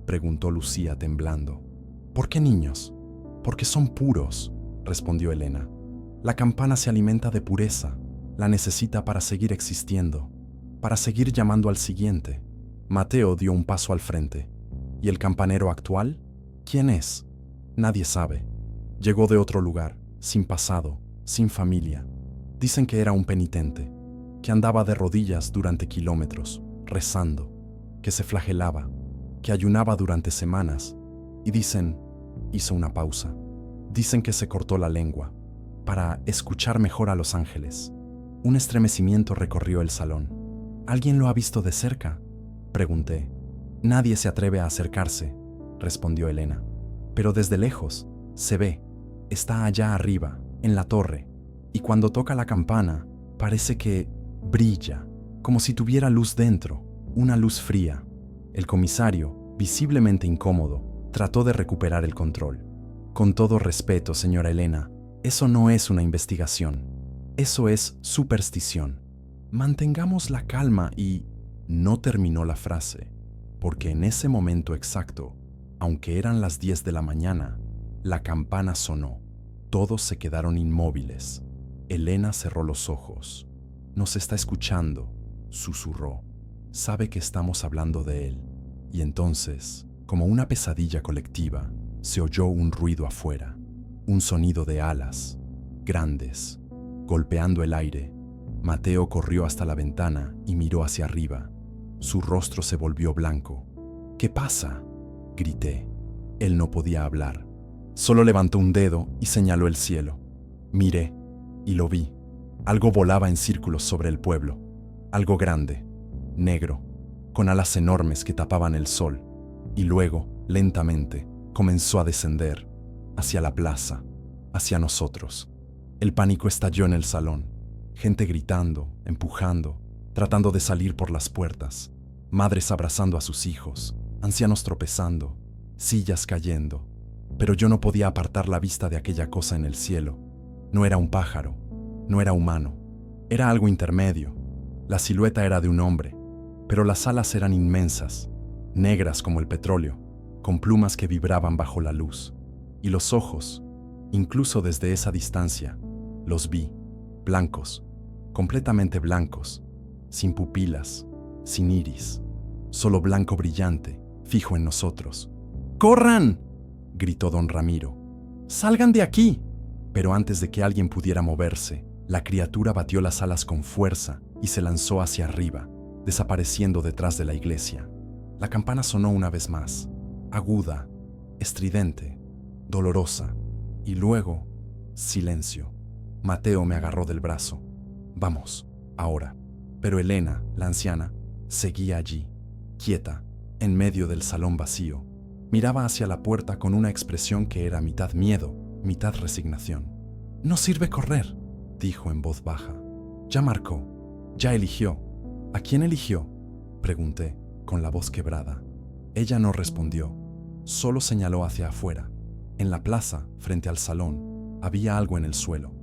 preguntó Lucía temblando. «¿Por qué niños?». «Porque son puros», respondió Elena. «La campana se alimenta de pureza, la necesita para seguir existiendo, para seguir llamando al siguiente». Mateo dio un paso al frente. «¿Y el campanero actual? ¿Quién es?». «Nadie sabe. Llegó de otro lugar, sin pasado, sin familia. Dicen que era un penitente, que andaba de rodillas durante kilómetros, rezando, que se flagelaba, que ayunaba durante semanas. Y dicen», hizo una pausa, «dicen que se cortó la lengua, para escuchar mejor a los ángeles». Un estremecimiento recorrió el salón. «¿Alguien lo ha visto de cerca?», pregunté. «Nadie se atreve a acercarse», respondió Elena. «Pero desde lejos, se ve. Está allá arriba, en la torre. Y cuando toca la campana, parece que brilla, como si tuviera luz dentro, una luz fría». El comisario, visiblemente incómodo, trató de recuperar el control. «Con todo respeto, señora Elena, eso no es una investigación. Eso es superstición. Mantengamos la calma y…». No terminó la frase, porque en ese momento exacto, aunque eran las 10 de la mañana, la campana sonó. Todos se quedaron inmóviles. Elena cerró los ojos. «Nos está escuchando», susurró. «Sabe que estamos hablando de él». Y entonces, como una pesadilla colectiva, se oyó un ruido afuera, un sonido de alas, grandes, golpeando el aire. Mateo corrió hasta la ventana y miró hacia arriba. Su rostro se volvió blanco. «¿Qué pasa?», grité. Él no podía hablar. Solo levantó un dedo y señaló el cielo. Miré y lo vi. Algo volaba en círculos sobre el pueblo. Algo grande, negro, con alas enormes que tapaban el sol. Y luego, lentamente, comenzó a descender hacia la plaza, hacia nosotros. El pánico estalló en el salón. Gente gritando, empujando, tratando de salir por las puertas. Madres abrazando a sus hijos, ancianos tropezando, sillas cayendo. Pero yo no podía apartar la vista de aquella cosa en el cielo. No era un pájaro, no era humano. Era algo intermedio. La silueta era de un hombre, pero las alas eran inmensas, negras como el petróleo, con plumas que vibraban bajo la luz. Y los ojos, incluso desde esa distancia, los vi, blancos, completamente blancos, sin pupilas, sin iris, solo blanco brillante, fijo en nosotros. ¡Corran!, gritó don Ramiro. ¡Salgan de aquí! Pero antes de que alguien pudiera moverse, la criatura batió las alas con fuerza y se lanzó hacia arriba, desapareciendo detrás de la iglesia. La campana sonó una vez más, aguda, estridente, dolorosa, y luego, silencio. Mateo me agarró del brazo. Vamos, ahora. Pero Elena, la anciana, seguía allí, quieta, en medio del salón vacío. Miraba hacia la puerta con una expresión que era mitad miedo, mitad resignación. No sirve correr, dijo en voz baja. Ya marcó, ya eligió. ¿A quién eligió?, pregunté, con la voz quebrada. Ella no respondió, solo señaló hacia afuera. En la plaza, frente al salón, había algo en el suelo,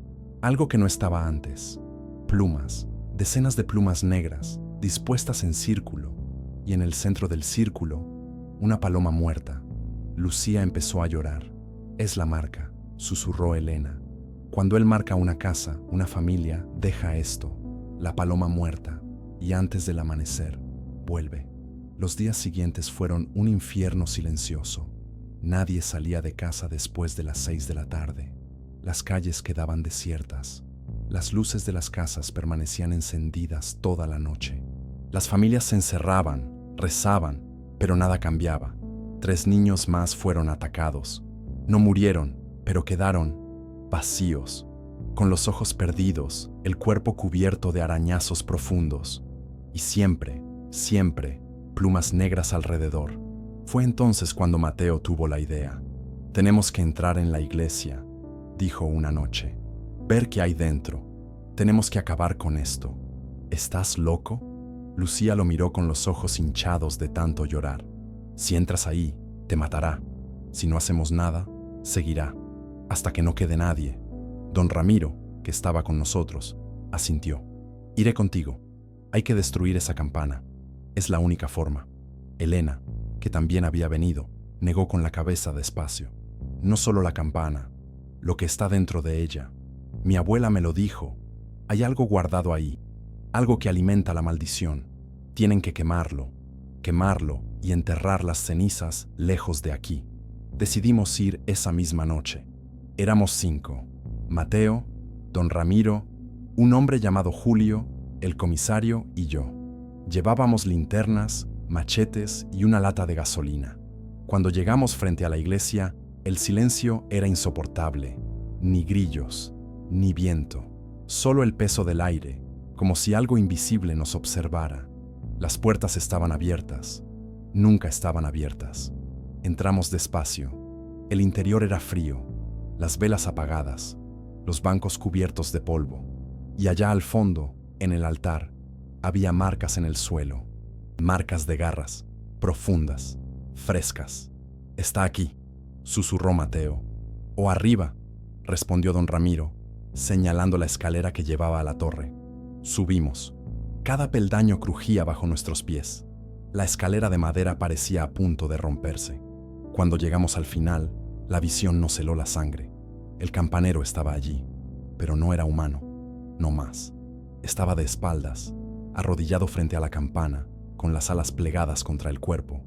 algo que no estaba antes. Plumas, decenas de plumas negras, dispuestas en círculo, y en el centro del círculo, una paloma muerta. Lucía empezó a llorar. Es la marca, susurró Elena. Cuando él marca una casa, una familia, deja esto, la paloma muerta, y antes del amanecer, vuelve. Los días siguientes fueron un infierno silencioso. Nadie salía de casa después de las 6 de la tarde. Las calles quedaban desiertas. Las luces de las casas permanecían encendidas toda la noche. Las familias se encerraban, rezaban, pero nada cambiaba. 3 niños más fueron atacados. No murieron, pero quedaron vacíos, con los ojos perdidos, el cuerpo cubierto de arañazos profundos. Y siempre, siempre, plumas negras alrededor. Fue entonces cuando Mateo tuvo la idea. Tenemos que entrar en la iglesia, dijo una noche. Ver qué hay dentro. Tenemos que acabar con esto. ¿Estás loco? Lucía lo miró con los ojos hinchados de tanto llorar. Si entras ahí, te matará. Si no hacemos nada, seguirá, hasta que no quede nadie. Don Ramiro, que estaba con nosotros, asintió. Iré contigo. Hay que destruir esa campana. Es la única forma. Elena, que también había venido, negó con la cabeza despacio. No solo la campana, lo que está dentro de ella. Mi abuela me lo dijo. Hay algo guardado ahí, algo que alimenta la maldición. Tienen que quemarlo y enterrar las cenizas lejos de aquí. Decidimos ir esa misma noche. Éramos 5. Mateo, don Ramiro, un hombre llamado Julio, el comisario y yo. Llevábamos linternas, machetes y una lata de gasolina. Cuando llegamos frente a la iglesia, el silencio era insoportable. Ni grillos, ni viento. Solo el peso del aire, como si algo invisible nos observara. Las puertas estaban abiertas. Nunca estaban abiertas. Entramos despacio. El interior era frío, las velas apagadas, los bancos cubiertos de polvo. Y allá al fondo, en el altar, había marcas en el suelo. Marcas de garras, profundas, frescas. Está aquí, susurró Mateo. O arriba, respondió don Ramiro, señalando la escalera que llevaba a la torre. Subimos. Cada peldaño crujía bajo nuestros pies. La escalera de madera parecía a punto de romperse. Cuando llegamos al final, la visión nos heló la sangre. El campanero estaba allí, pero no era humano, no más. Estaba de espaldas, arrodillado frente a la campana, con las alas plegadas contra el cuerpo.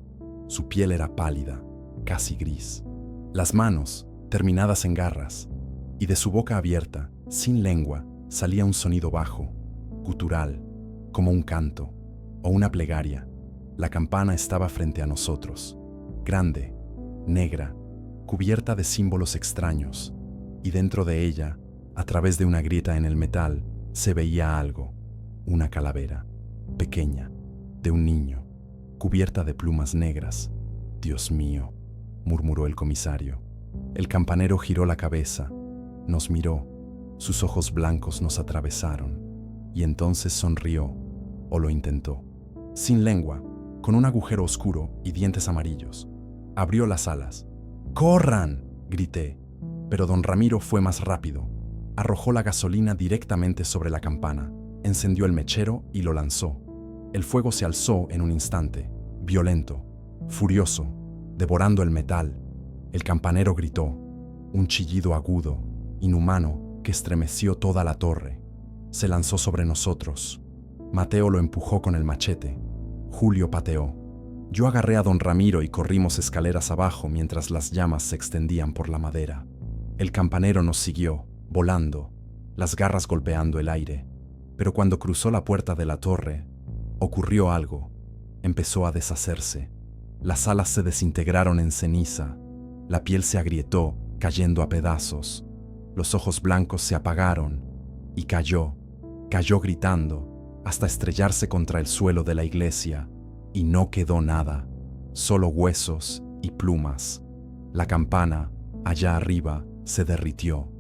Su piel era pálida, casi gris. Las manos, terminadas en garras, y de su boca abierta, sin lengua, salía un sonido bajo, gutural, como un canto o una plegaria. La campana estaba frente a nosotros, grande, negra, cubierta de símbolos extraños, y dentro de ella, a través de una grieta en el metal, se veía algo, una calavera, pequeña, de un niño, cubierta de plumas negras. Dios mío, murmuró el comisario. El campanero giró la cabeza, nos miró, sus ojos blancos nos atravesaron, y entonces sonrió, o lo intentó, sin lengua, con un agujero oscuro y dientes amarillos. Abrió las alas. ¡Corran!, grité, pero don Ramiro fue más rápido. Arrojó la gasolina directamente sobre la campana, encendió el mechero y lo lanzó. El fuego se alzó en un instante, violento, Furioso, devorando el metal, el campanero gritó, un chillido agudo, inhumano, que estremeció toda la torre. Se lanzó sobre nosotros. Mateo lo empujó con el machete. Julio pateó. Yo agarré a don Ramiro y corrimos escaleras abajo mientras las llamas se extendían por la madera. El campanero nos siguió, volando, las garras golpeando el aire. Pero cuando cruzó la puerta de la torre, ocurrió algo. Empezó a deshacerse. Las alas se desintegraron en ceniza. La piel se agrietó, cayendo a pedazos. Los ojos blancos se apagaron y cayó gritando, hasta estrellarse contra el suelo de la iglesia. Y no quedó nada, solo huesos y plumas. La campana, allá arriba, se derritió.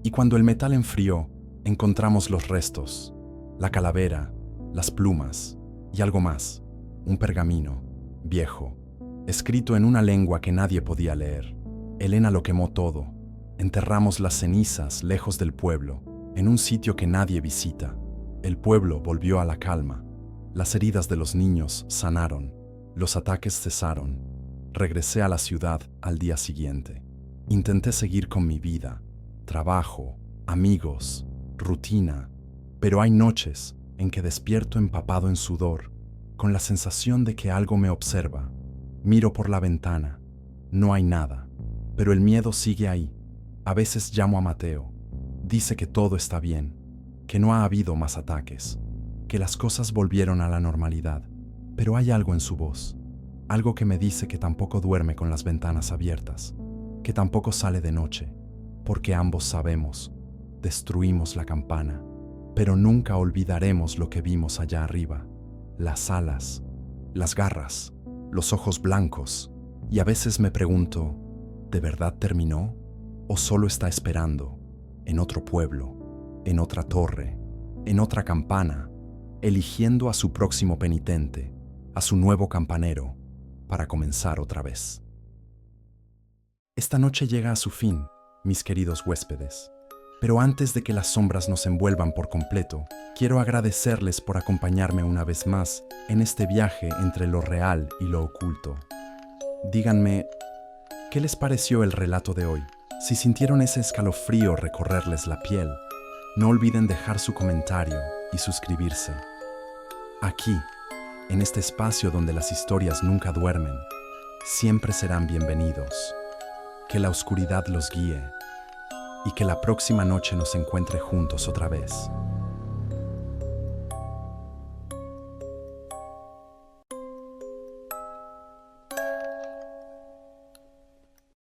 Y cuando el metal enfrió, encontramos los restos, la calavera, las plumas y algo más, un pergamino, viejo, escrito en una lengua que nadie podía leer. Elena lo quemó todo. Enterramos las cenizas lejos del pueblo, en un sitio que nadie visita. El pueblo volvió a la calma. Las heridas de los niños sanaron. Los ataques cesaron. Regresé a la ciudad al día siguiente. Intenté seguir con mi vida, trabajo, amigos, rutina, pero hay noches en que despierto empapado en sudor, con la sensación de que algo me observa. Miro por la ventana. No hay nada, pero el miedo sigue ahí. A veces llamo a Mateo. Dice que todo está bien, que no ha habido más ataques, que las cosas volvieron a la normalidad, pero hay algo en su voz, algo que me dice que tampoco duerme con las ventanas abiertas, que tampoco sale de noche, porque ambos sabemos, destruimos la campana, pero nunca olvidaremos lo que vimos allá arriba, las alas, las garras, los ojos blancos, y a veces me pregunto, ¿de verdad terminó? ¿O solo está esperando, en otro pueblo, en otra torre, en otra campana, eligiendo a su próximo penitente, a su nuevo campanero, para comenzar otra vez? Esta noche llega a su fin, mis queridos huéspedes. Pero antes de que las sombras nos envuelvan por completo, quiero agradecerles por acompañarme una vez más en este viaje entre lo real y lo oculto. Díganme, ¿qué les pareció el relato de hoy? Si sintieron ese escalofrío recorrerles la piel, no olviden dejar su comentario y suscribirse. Aquí, en este espacio donde las historias nunca duermen, siempre serán bienvenidos. Que la oscuridad los guíe y que la próxima noche nos encuentre juntos otra vez.